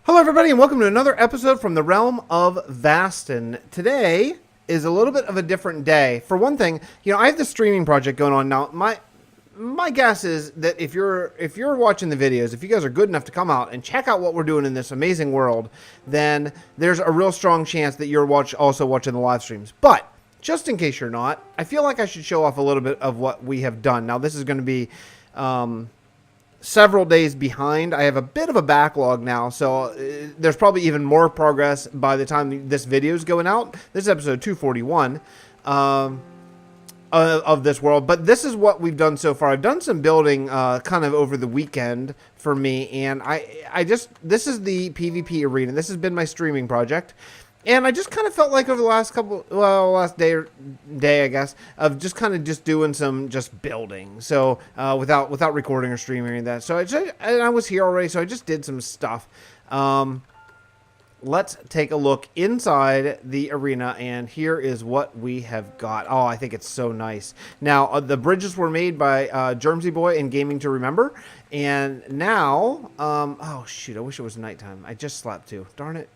Hello everybody and welcome to another episode from the realm of Vasten. Today is a little bit of a different day. For one thing, I have this streaming project going on now. My guess is that if you're watching the videos, if you guys are good enough to come out and check out what we're doing in this amazing world, then there's a real strong chance that you're also watching the live streams. But just in case you're not, I feel like I should show off a little bit of what we have done. Now this is going to be several days behind. I have a bit of a backlog now, so there's probably even more progress by the time this video is going out. This is episode 241 of this world, but this is what we've done so far. I've done some building kind of over the weekend for me, and this is the PvP arena. This has been my streaming project. And I just kind of felt like over the last last day, I guess, of just kind of doing some building. So without recording or streaming or any of that. So I was here already, so I just did some stuff. Let's take a look inside the arena, and here is what we have got. Oh, I think it's so nice. Now, the bridges were made by JermseyBoy and Gaming to Remember. And now, oh shoot, I wish it was nighttime. I just slept too. Darn it.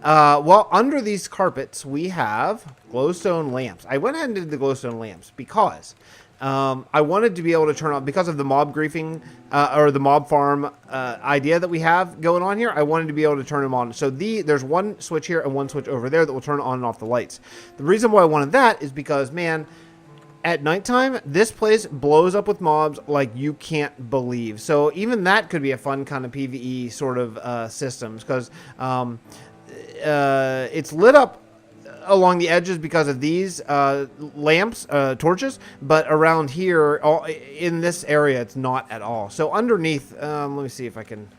Well, under these carpets, we have glowstone lamps. I went ahead and did the glowstone lamps because I wanted to be able to turn on, because of the mob griefing or the mob farm idea that we have going on here. I wanted to be able to turn them on. So there's one switch here and one switch over there that will turn on and off the lights. The reason why I wanted that is because, man, at nighttime, this place blows up with mobs like you can't believe. So even that could be a fun kind of PvE sort of systems, because it's lit up along the edges because of these lamps, torches, but around here, in this area, it's not at all. So underneath, let me see if I can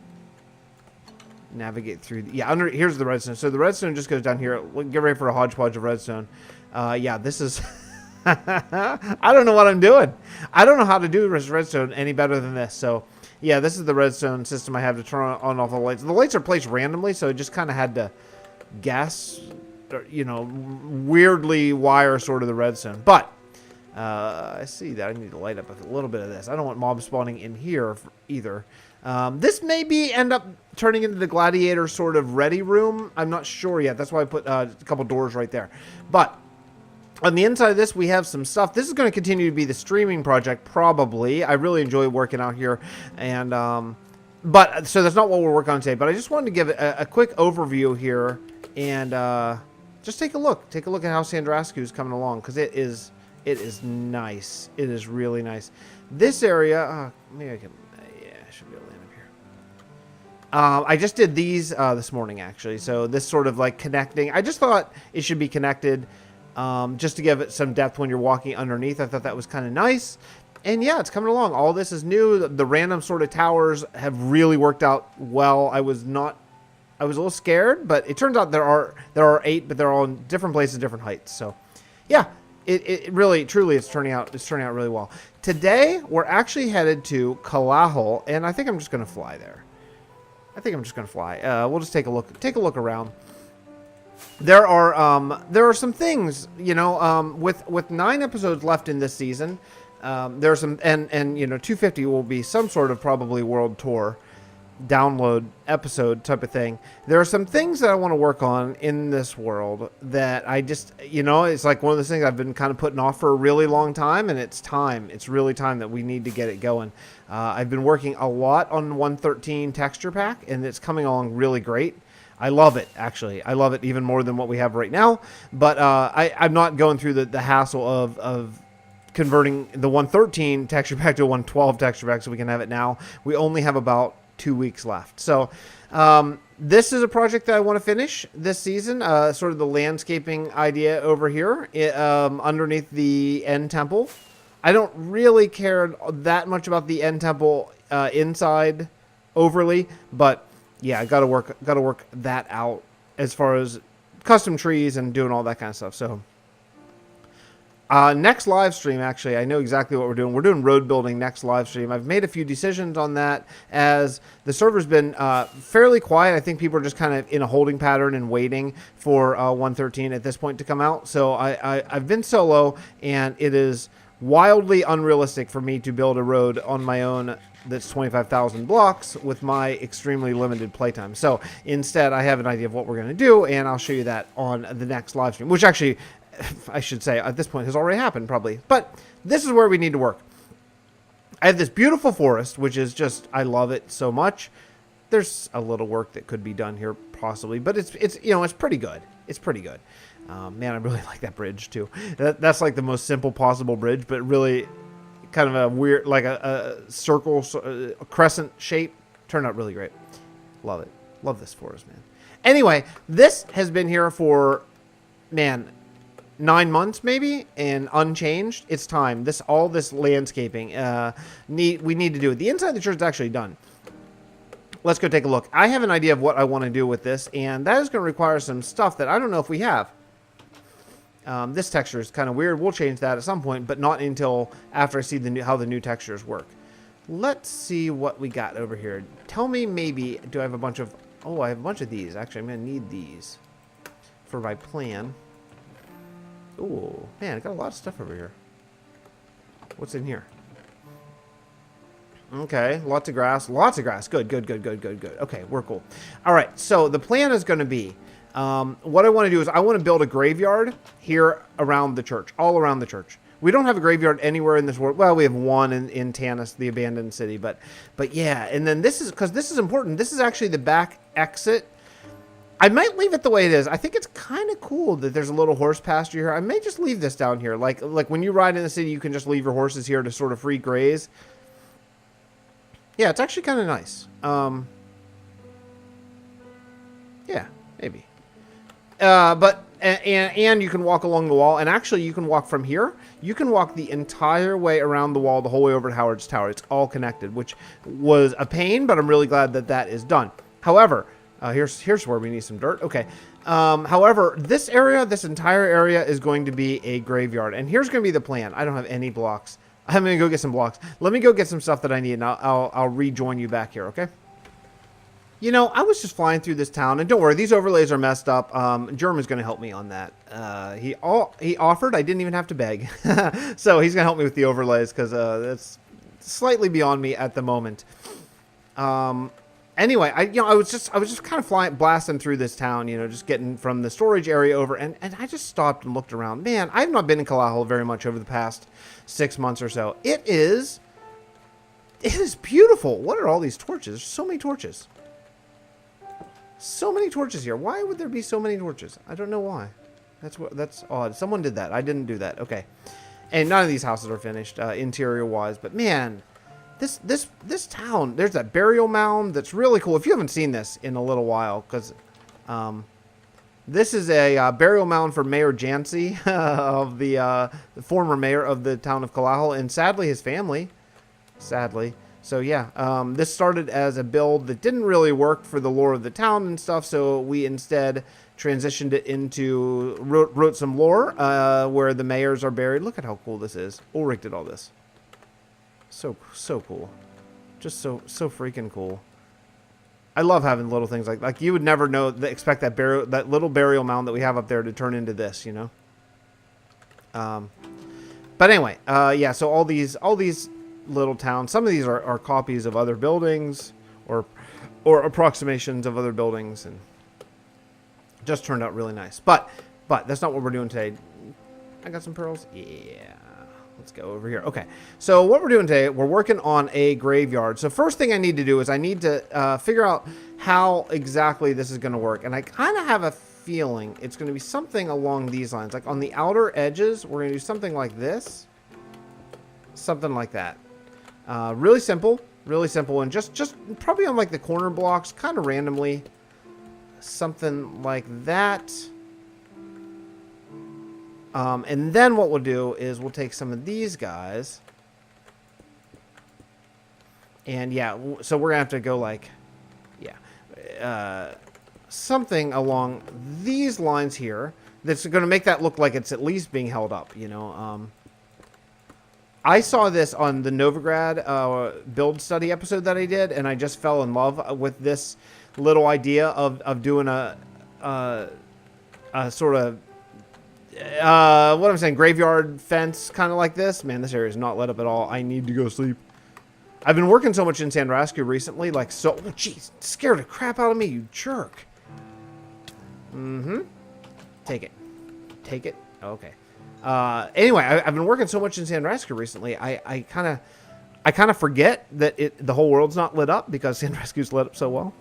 navigate through. Yeah, here's the redstone. So the redstone just goes down here. Get ready for a hodgepodge of redstone. Yeah, this is... I don't know what I'm doing. I don't know how to do redstone any better than this. So, yeah, this is the redstone system I have to turn on and off the lights. The lights are placed randomly, so I just kind of had to guess, or, weirdly wire sort of the redstone. But I see that I need to light up a little bit of this. I don't want mobs spawning in here either. This may end up turning into the gladiator sort of ready room. I'm not sure yet. That's why I put a couple doors right there. But on the inside of this, we have some stuff. This is going to continue to be the streaming project, probably. I really enjoy working out here. And, but, so that's not what we're working on today. But I just wanted to give a quick overview here. And, just take a look. Take a look at how Sandrascu's coming along. Because it is nice. It is really nice. This area, maybe I can, yeah, I should be able to land up here. I just did these this morning, actually. So this sort of like connecting. I just thought it should be connected. Just to give it some depth when you're walking underneath. I thought that was kind of nice. And yeah, it's coming along. All this is new. The random sort of towers have really worked out well. I was a little scared, but it turns out there are 8, but they're all in different places, different heights. So yeah, it really, truly, it's turning out really well. Today, we're actually headed to Kalahal, and I think I'm just going to fly there. We'll just take a look around. There are some things, with 9 episodes left in this season. There are some, and 250 will be some sort of probably world tour download episode type of thing. There are some things that I want to work on in this world that I just, it's like one of those things I've been kind of putting off for a really long time, and it's time. It's really time that we need to get it going. I've been working a lot on 113 texture pack, and it's coming along really great. I love it, actually. I love it even more than what we have right now. But I'm not going through the hassle of converting the 113 texture pack to a 112 texture pack so we can have it now. We only have about 2 weeks left. So this is a project that I want to finish this season. Sort of the landscaping idea over here underneath the end temple. I don't really care that much about the end temple inside overly, but yeah, I gotta work that out as far as custom trees and doing all that kind of stuff. So next live stream, actually, I know exactly what we're doing. We're doing road building next live stream. I've made a few decisions on that as the server's been fairly quiet. I think people are just kind of in a holding pattern and waiting for 113 at this point to come out. So I've been solo, and it is wildly unrealistic for me to build a road on my own that's 25,000 blocks with my extremely limited playtime. So instead, I have an idea of what we're going to do, and I'll show you that on the next live stream, which actually, I should say, at this point has already happened probably. But this is where we need to work. I have this beautiful forest, which is just, I love it so much. There's a little work that could be done here possibly, but it's you know, it's pretty good. It's pretty good. Man, I really like that bridge too. That's like the most simple possible bridge, but really kind of a weird, like a circle, a crescent shape. Turned out really great. Love it. Love this forest, man. Anyway, this has been here for, man, 9 months maybe, and unchanged. It's time. All this landscaping, we need to do it. The inside of the church is actually done. Let's go take a look. I have an idea of what I want to do with this, and that is going to require some stuff that I don't know if we have. This texture is kind of weird. We'll change that at some point, but not until after I see how the new textures work. Let's see what we got over here. Tell me maybe, do I have a bunch of... Oh, I have a bunch of these. Actually, I'm going to need these for my plan. Ooh, man, I got a lot of stuff over here. What's in here? Okay, lots of grass. Lots of grass. Good, good, good, good, good, good. Okay, we're cool. All right, so the plan is going to be... what I want to do is I want to build a graveyard here around the church, all around the church. We don't have a graveyard anywhere in this world. Well, we have one in Tanis, the abandoned city, but yeah. And then this is, because this is important. This is actually the back exit. I might leave it the way it is. I think it's kind of cool that there's a little horse pasture here. I may just leave this down here. Like when you ride in the city, you can just leave your horses here to sort of free graze. Yeah, it's actually kind of nice. Yeah, maybe. And you can walk along the wall, and actually you can walk from here. You can walk the entire way around the wall, the whole way over to Howard's Tower. It's all connected, which was a pain, but I'm really glad that that is done. However, here's where we need some dirt. Okay. However, this entire area is going to be a graveyard, and here's going to be the plan. I don't have any blocks. I'm going to go get some blocks. Let me go get some stuff that I need, and I'll rejoin you back here, okay? You know, I was just flying through this town, and don't worry, these overlays are messed up. Jerm is going to help me on that. He offered. I didn't even have to beg. So he's going to help me with the overlays, because that's slightly beyond me at the moment. Anyway, I was just kind of blasting through this town, you know, just getting from the storage area over, and I just stopped and looked around. Man, I have not been in Kalahal very much over the past 6 months or so. It is beautiful. What are all these torches? There's so many torches. So many torches here. Why would there be so many torches? I don't know why. That's odd. Someone did that. I didn't do that. Okay. And none of these houses are finished interior wise, but man, this town, there's that burial mound that's really cool. If you haven't seen this in a little while, because this is a burial mound for Mayor Jansey of the former mayor of the town of Kalahal, and sadly his family. Sadly. So yeah, this started as a build that didn't really work for the lore of the town and stuff, so we instead transitioned it into, wrote some lore where the mayors are buried. Look at how cool this is. Ulrich did all this. So cool. Just so freaking cool. I love having little things like you would never know, expect that little burial mound that we have up there to turn into this, you know? But anyway, yeah, so all these little towns. Some of these are copies of other buildings or approximations of other buildings, and just turned out really nice. But that's not what we're doing today. I got some pearls. Yeah. Let's go over here. Okay. So what we're doing today, we're working on a graveyard. So first thing I need to do is I need to figure out how exactly this is going to work. And I kind of have a feeling it's going to be something along these lines. Like on the outer edges, we're going to do something like this. Something like that. Really simple, and just probably on like the corner blocks, kind of randomly, something like that. And then what we'll do is we'll take some of these guys, and yeah, so we're gonna have to go like, yeah, something along these lines here that's gonna make that look like it's at least being held up, you know. I saw this on the Novigrad build study episode that I did, and I just fell in love with this little idea of doing a sort of what I'm saying, graveyard fence, kind of like this. Man, this area is not lit up at all. I need to go sleep. I've been working so much in Sandrascu recently, like so. Oh, jeez, scared the crap out of me, you jerk. Mm-hmm. Take it. Take it. Okay. Anyway, I've been working so much in Sandrascu recently. I kind of forget that the whole world's not lit up because Sandrascu's lit up so well.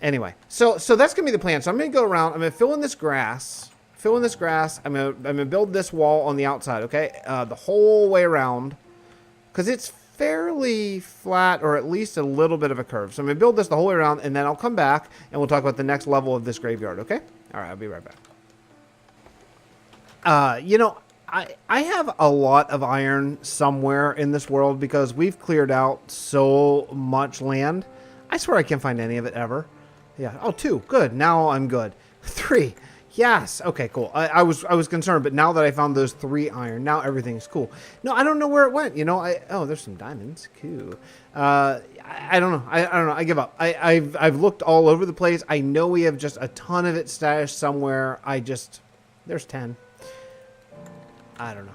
Anyway, so that's gonna be the plan. So I'm gonna go around. I'm gonna fill in this grass. I'm gonna build this wall on the outside. Okay, the whole way around, because it's fairly flat or at least a little bit of a curve. So I'm gonna build this the whole way around, and then I'll come back and we'll talk about the next level of this graveyard. Okay. All right, I'll be right back. You know, I have a lot of iron somewhere in this world because we've cleared out so much land. I swear I can't find any of it ever. Yeah. Oh, 2. Good. Now I'm good. 3. Yes. Okay, cool. I was concerned, but now that I found those 3 iron, now everything's cool. No, I don't know where it went. You know, oh, there's some diamonds. Cool. I don't know. I don't know. I give up. I've looked all over the place. I know we have just a ton of it stashed somewhere. There's 10. I don't know.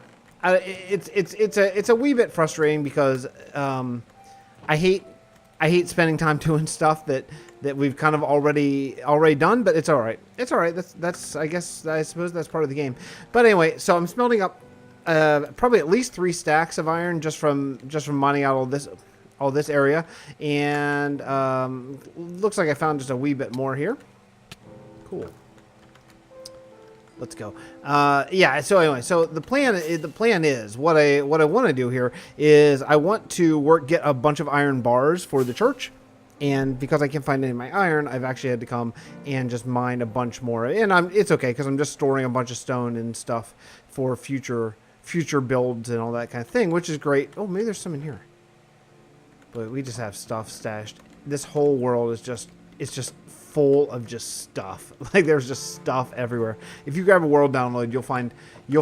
It's a wee bit frustrating because I hate spending time doing stuff that we've kind of already done, but it's all right. It's all right. That's I suppose that's part of the game. But anyway, so I'm smelting up probably at least 3 stacks of iron just from mining out all this area, and looks like I found just a wee bit more here. Cool. Let's go. Yeah. So anyway, so the plan is what I want to do here is I want to get a bunch of iron bars for the church, and because I can't find any of my iron, I've actually had to come and just mine a bunch more. And it's okay because I'm just storing a bunch of stone and stuff for future builds and all that kind of thing, which is great. Oh, maybe there's some in here, but we just have stuff stashed. This whole world is just full of just stuff. Like there's just stuff everywhere. If you grab a world download, you'll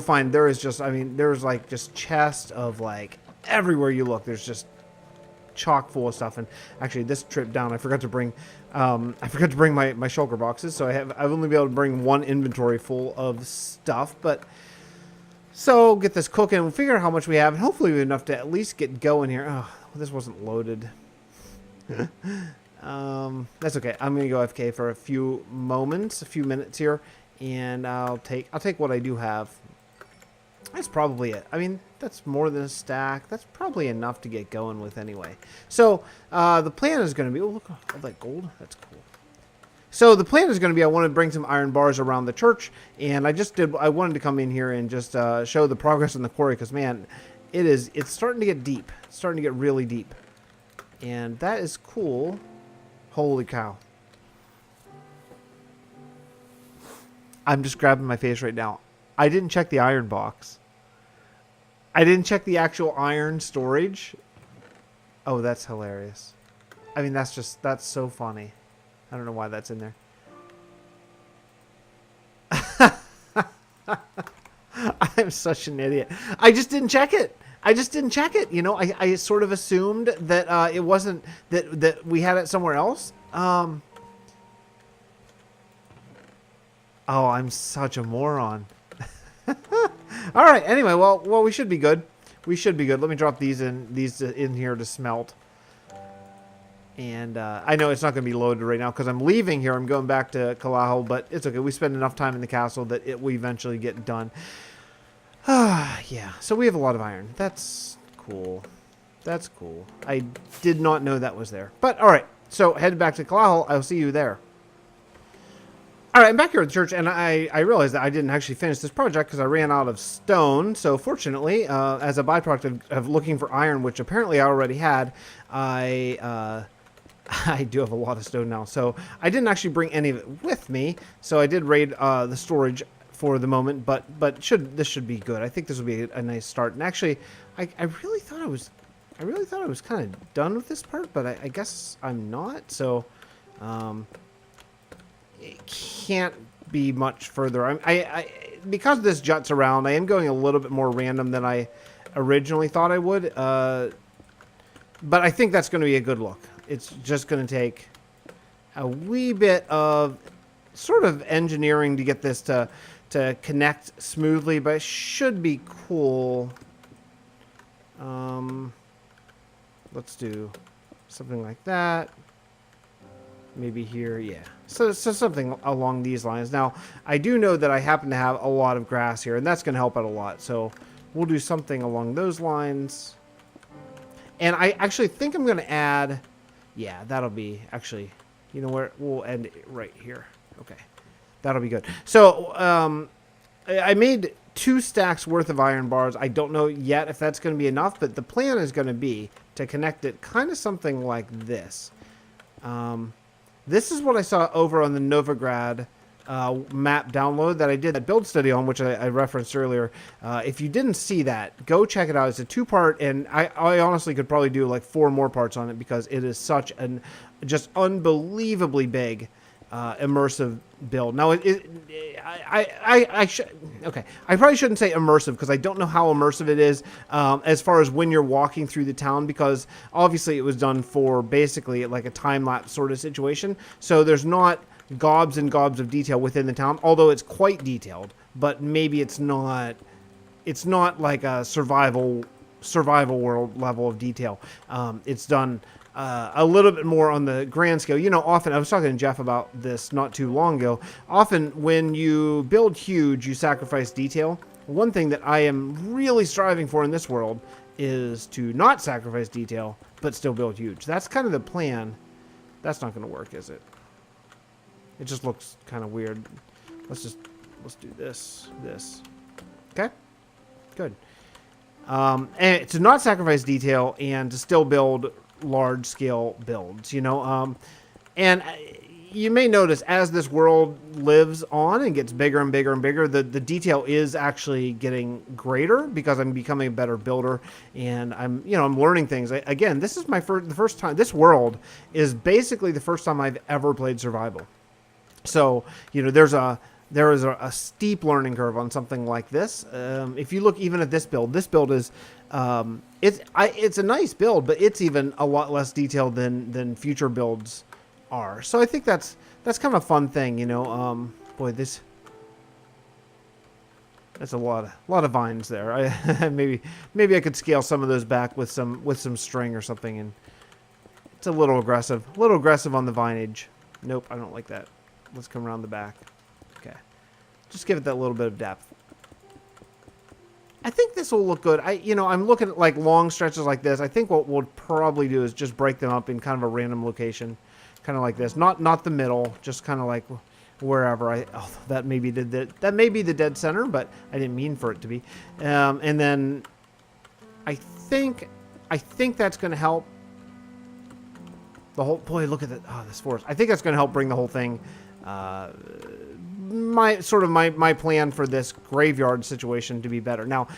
find there is just, I mean, there's like just chests of like everywhere you look. There's just chock full of stuff. And actually this trip down, I forgot to bring my shulker boxes. So I've only been able to bring 1 inventory full of stuff, but so get this cooking. We'll figure out how much we have, and hopefully we have enough to at least get going here. Oh, this wasn't loaded. That's okay. I'm gonna go FK for a few minutes here, and I'll take what I do have. That's probably it. I mean, that's more than a stack. That's probably enough to get going with anyway. So the plan is going to be, oh look, all that gold. That's cool. So the plan is going to be, I want to bring some iron bars around the church, and I wanted to come in here and just show the progress in the quarry, because man, it's starting to get deep. It's starting to get really deep, and that is cool. Holy cow. I'm just grabbing my face right now. I didn't check the iron box. I didn't check the actual iron storage. Oh, that's hilarious. I mean, that's so funny. I don't know why that's in there. I'm such an idiot. I just didn't check it. You know, I sort of assumed that it wasn't, that we had it somewhere else. Oh, I'm such a moron. All right. Anyway, well, we should be good. Let me drop these in here to smelt. And I know it's not going to be loaded right now because I'm leaving here. I'm going back to Kalaho, but it's okay. We spend enough time in the castle that it will eventually get done. Yeah. So we have a lot of iron. That's cool. That's cool. I did not know that was there. But all right. So head back to Kalaho. I'll see you there. All right, I'm back here at the church, and I realized that I didn't actually finish this project because I ran out of stone. So fortunately, as a byproduct of looking for iron, which apparently I already had, I do have a lot of stone now. So I didn't actually bring any of it with me. So I did raid the storage for the moment, but this should be good. I think this will be a nice start. And actually, I really thought I was kind of done with this part, but I guess I'm not. So it can't be much further. Because this juts around, I am going a little bit more random than I originally thought I would. But I think that's going to be a good look. It's just going to take a wee bit of sort of engineering to get this to connect smoothly, but it should be cool. let's do something like that. Maybe here, yeah. So something along these lines. Now, I do know that I happen to have a lot of grass here, and that's going to help out a lot. So we'll do something along those lines. And I actually think I'm going to add, yeah, that'll be actually, you know where, we'll end it right here. Okay, that'll be good. So I made 2 stacks worth of iron bars. I don't know yet if that's going to be enough, but the plan is going to be to connect it kind of something like this. This is what I saw over on the Novigrad map download that I did that build study on, which I referenced earlier. If you didn't see that, go check it out. It's a 2-part, and I honestly could probably do like 4 more parts on it because it is such an just unbelievably big immersive build. Now, I probably shouldn't say immersive because I don't know how immersive it is as far as when you're walking through the town, because obviously it was done for basically like a time-lapse sort of situation. So there's not gobs and gobs of detail within the town, although it's quite detailed, but maybe it's not like a survival world level of detail. It's done a little bit more on the grand scale. You know, often, I was talking to Jeff about this not too long ago, often when you build huge, you sacrifice detail. One thing that I am really striving for in this world is to not sacrifice detail, but still build huge. That's kind of the plan. That's not going to work, is it? It just looks kind of weird. Let's do this. Okay, good. And to not sacrifice detail and to still build large scale builds, you know, and you may notice as this world lives on and gets bigger and bigger and bigger, the detail is actually getting greater because I'm becoming a better builder, and I'm learning things. Again, this is the first time. This world is basically the first time I've ever played survival. So, you know, there is a steep learning curve on something like this. If you look even at this build is it's a nice build, but it's even a lot less detailed than future builds are. So I think that's kind of a fun thing, you know. Boy, that's a lot of vines there. Maybe I could scale some of those back with some string or something, and it's a little aggressive on the vineage. Nope, I don't like that. Let's come around the back. Okay. Just give it that little bit of depth. I think this will look good. I'm looking at like long stretches like this. I think what we'll probably do is just break them up in kind of a random location, kind of like this. Not the middle, just kind of like wherever. That may be the dead center, but I didn't mean for it to be. And then I think that's going to help the whole. Boy, look at that! Oh, this forest. I think that's going to help bring the whole thing. My plan for this graveyard situation to be better. Now,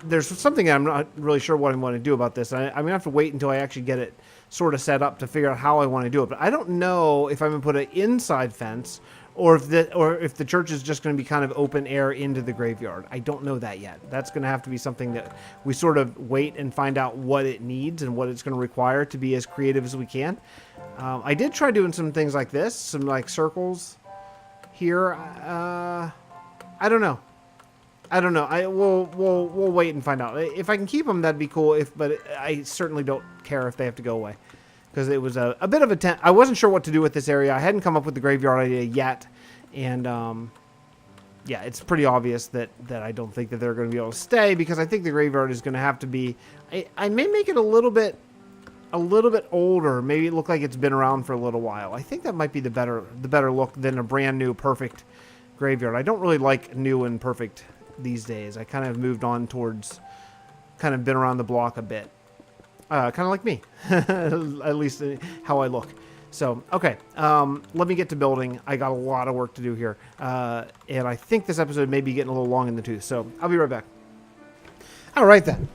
there's something I'm not really sure what I want to do about this. I'm gonna have to wait until I actually get it sort of set up to figure out how I want to do it. But I don't know if I'm gonna put an inside fence or if the church is just going to be kind of open air into the graveyard. I don't know that yet. That's going to have to be something that we sort of wait and find out what it needs and what it's going to require to be as creative as we can. I did try doing some things like this, some like circles here. I don't know. We'll wait and find out. If I can keep them, that'd be cool. But I certainly don't care if they have to go away. Because it was a bit of a tent. I wasn't sure what to do with this area. I hadn't come up with the graveyard idea yet. And, yeah, it's pretty obvious that I don't think that they're going to be able to stay. Because I think the graveyard is going to have to be... I may make it a little bit older. Maybe it look like it's been around for a little while. I think that might be the better look than a brand new, perfect graveyard. I don't really like new and perfect these days. I kind of moved on towards... kind of been around the block a bit. Kind of like me, at least how I look. So, okay, let me get to building. I got a lot of work to do here. And I think this episode may be getting a little long in the tooth, so I'll be right back. All right, then.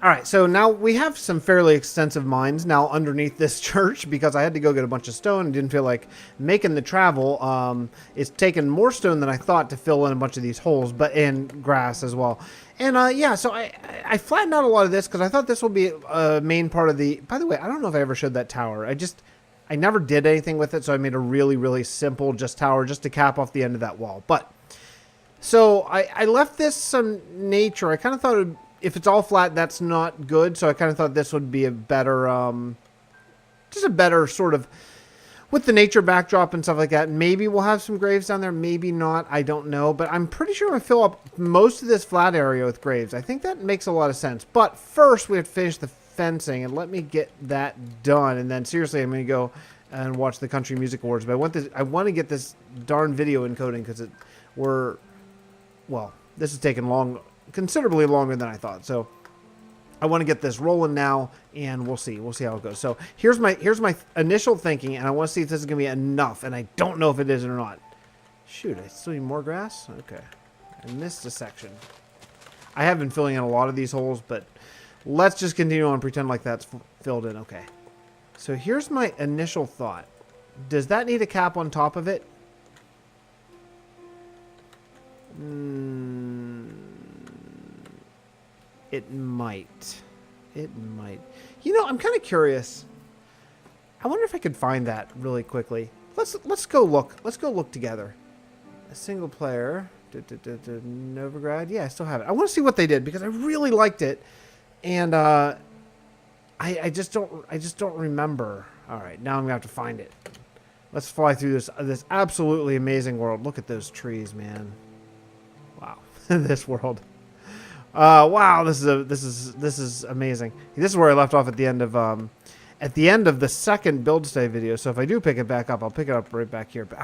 All right, so now we have some fairly extensive mines now underneath this church because I had to go get a bunch of stone and didn't feel like making the travel. It's taken more stone than I thought to fill in a bunch of these holes, and grass as well. And yeah, so I flattened out a lot of this because I thought this will be a main part of the... By the way, I don't know if I ever showed that tower. I never did anything with it, so I made a really, really simple tower just to cap off the end of that wall. But, so I left this some nature. I kind of thought if it's all flat, that's not good. So I kind of thought this would be a better, just a better sort of, with the nature backdrop and stuff like that. Maybe we'll have some graves down there. Maybe not. I don't know. But I'm pretty sure I'm going to fill up most of this flat area with graves. I think that makes a lot of sense. But first, we have to finish the fencing. And let me get that done. And then, seriously, I'm going to go and watch the Country Music Awards. But I want to get this darn video encoding because this is taking considerably longer than I thought. So I want to get this rolling now, and we'll see how it goes. So here's my initial thinking, and I want to see if this is going to be enough, and I don't know if it is or not. Shoot, I still need more grass? Okay. I missed a section. I have been filling in a lot of these holes, but let's just continue on and pretend like that's filled in. Okay. So here's my initial thought. Does that need a cap on top of it? It might. It might. You know, I'm kind of curious. I wonder if I could find that really quickly. Let's go look. Let's go look together. A single player. Novigrad. Yeah, I still have it. I want to see what they did because I really liked it, and I just don't remember. All right, now I'm gonna have to find it. Let's fly through this absolutely amazing world. Look at those trees, man. Wow, this world. Wow, this is amazing. This is where I left off at the end of the second build stay video. So if I do pick it back up, I'll pick it up right back here. But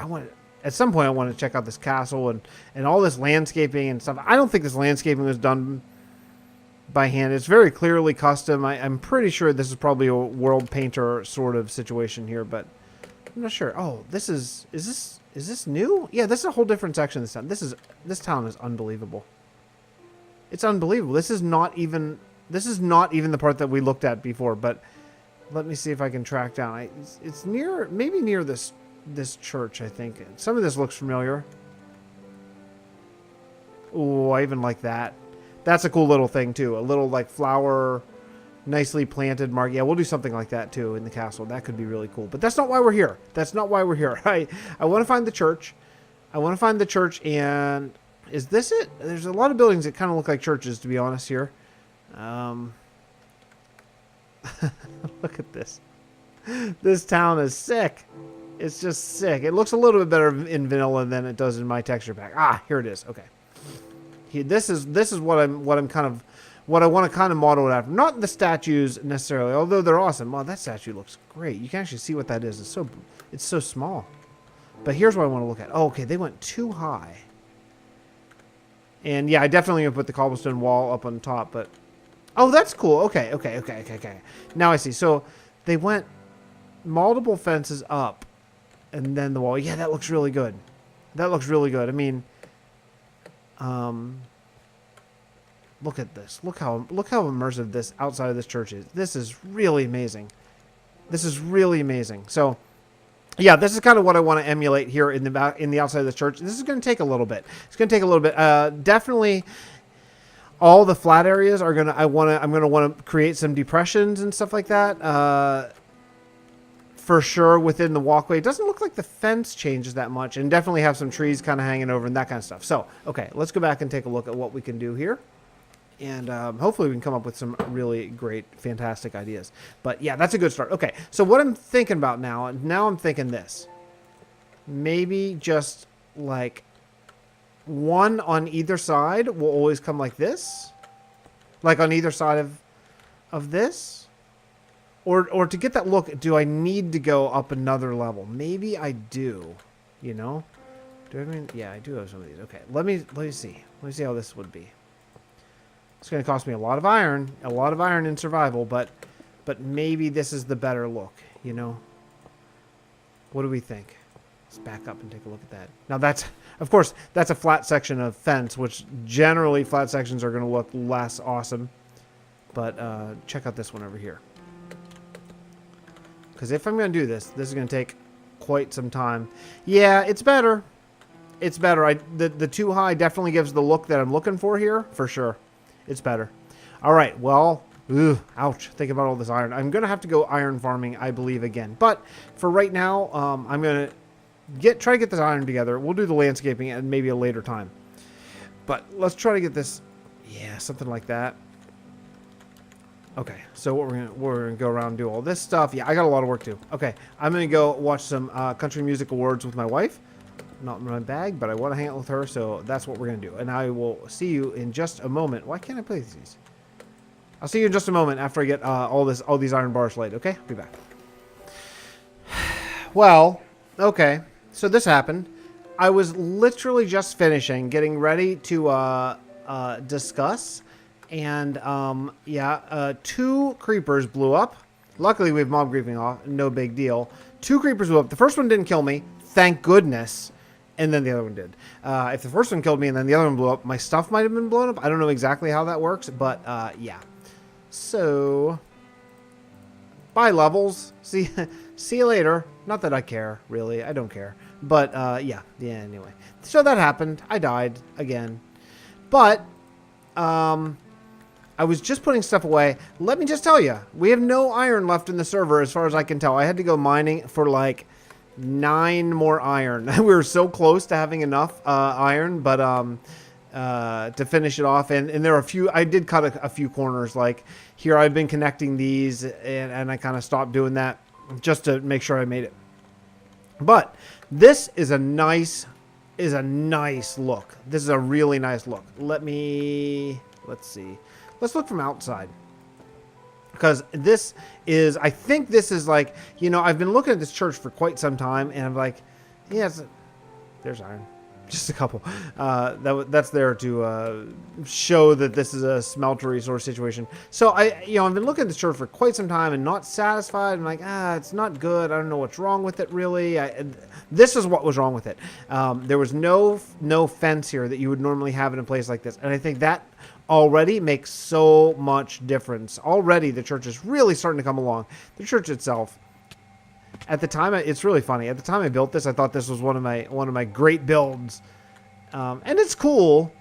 at some point I want to check out this castle and all this landscaping and stuff. I don't think this landscaping was done by hand. It's very clearly custom. I'm pretty sure this is probably a world painter sort of situation here, but I'm not sure. Oh, is this new? Yeah, this is a whole different section this time. This town is unbelievable. It's unbelievable. This is not even the part that we looked at before, but let me see if I can track down. It's maybe near this church, I think. Some of this looks familiar. Oh, I even like that. That's a cool little thing too. A little like flower, nicely planted mark. Yeah, we'll do something like that too in the castle. That could be really cool. But that's not why we're here. That's not why we're here. I want to find the church. And is this it? There's a lot of buildings that kind of look like churches, to be honest here. Look at this. This town is sick. It's just sick. It looks a little bit better in vanilla than it does in my texture pack. Ah, here it is. Okay. This is what I want to kind of model it after. Not the statues necessarily, although they're awesome. Wow, that statue looks great. You can actually see what that is. It's so small. But here's what I want to look at. Oh, okay, they went too high. And yeah, I definitely gonna put the cobblestone wall up on top, but oh, that's cool. Okay. Now I see. So they went multiple fences up and then the wall. Yeah, that looks really good. I mean, look at this. Look how immersive this outside of this church is. This is really amazing. So yeah, this is kind of what I want to emulate here in the outside of the church. This is going to take a little bit. Definitely all the flat areas are I'm going to want to create some depressions and stuff like that. For sure within the walkway. It doesn't look like the fence changes that much, and definitely have some trees kind of hanging over and that kind of stuff. So, okay, let's go back and take a look at what we can do here. And hopefully we can come up with some really great, fantastic ideas. But yeah, that's a good start. Okay, so what I'm thinking about now I'm thinking this. Maybe just like one on either side will always come like this. Like on either side of this. Or to get that look, do I need to go up another level? Maybe I do, you know? Yeah, I do have some of these. Okay, let me see. Let me see how this would be. It's going to cost me a lot of iron in survival, but maybe this is the better look, you know? What do we think? Let's back up and take a look at that. Now of course, that's a flat section of fence, which generally flat sections are going to look less awesome. But check out this one over here. Because if I'm going to do this is going to take quite some time. Yeah, it's better. The too high definitely gives the look that I'm looking for here, for sure. It's better. All right, well, ouch. Think about all this iron. I'm going to have to go iron farming, I believe, again. But for right now, I'm going to try to get this iron together. We'll do the landscaping at maybe a later time. But let's try to get this, yeah, something like that. Okay, so we're gonna go around and do all this stuff. Yeah, I got a lot of work to do. Okay, I'm gonna go watch some country music awards with my wife. Not in my bag, but I want to hang out with her, so that's what we're gonna do. And I will see you in just a moment. Why can't I play these? I'll see you in just a moment after I get all these iron bars laid. Okay, I'll be back. Well, okay, so this happened. I was literally just finishing, getting ready to discuss. And, yeah, 2 creepers blew up. Luckily, we have mob griefing off. No big deal. 2 creepers blew up. The first one didn't kill me. Thank goodness. And then the other one did. If the first one killed me and then the other one blew up, my stuff might have been blown up. I don't know exactly how that works. But, yeah. So, bye, levels. See you later. Not that I care, really. I don't care. But, yeah. Yeah, anyway. So that happened. I died again. But, I was just putting stuff away. Let me just tell you, we have no iron left in the server as far as I can tell. I had to go mining for like 9 more iron. We were so close to having enough iron, but to finish it off. And there are a few, I did cut a few corners. Like here I've been connecting these and I kind of stopped doing that just to make sure I made it. But this is a nice look. This is a really nice look. Let's see. Let's look from outside. Because this is, I think this is like, you know, I've been looking at this church for quite some time, and I'm like, yeah, there's iron. Just a couple. That's there to show that this is a smeltery sort of situation. So I've been looking at this church for quite some time and not satisfied. I'm like, it's not good. I don't know what's wrong with it, really. This is what was wrong with it. There was no fence here that you would normally have in a place like this, and I think that already makes so much difference. Already the church is really starting to come along. The church itself. At the time, it's really funny. At the time I built this, I thought this was one of my great builds, and it's cool.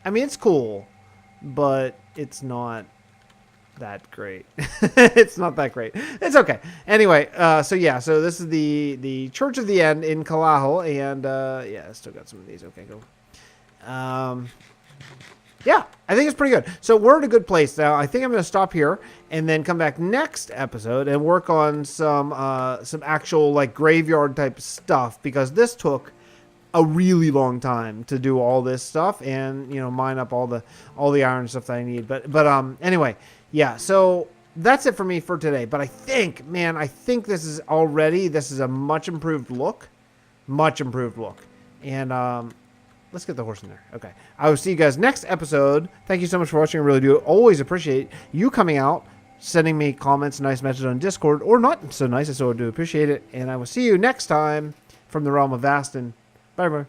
I mean, it's cool, but it's not that great. It's not that great. It's okay. Anyway, so yeah, so this is the Church of the End in Kalahal, and yeah, I still got some of these. Okay, go. Yeah, I think it's pretty good. So we're at a good place now. I think I'm going to stop here and then come back next episode and work on some actual like graveyard type stuff, because this took a really long time to do all this stuff and, you know, mine up all the iron stuff that I need. But anyway, yeah. So that's it for me for today. But I think, man, this is a much improved look, and let's get the horse in there. Okay. I will see you guys next episode. Thank you so much for watching. I really do always appreciate you coming out, sending me comments, nice messages on Discord, or not so nice. I so do appreciate it. And I will see you next time from the realm of Vasten. Bye, bye.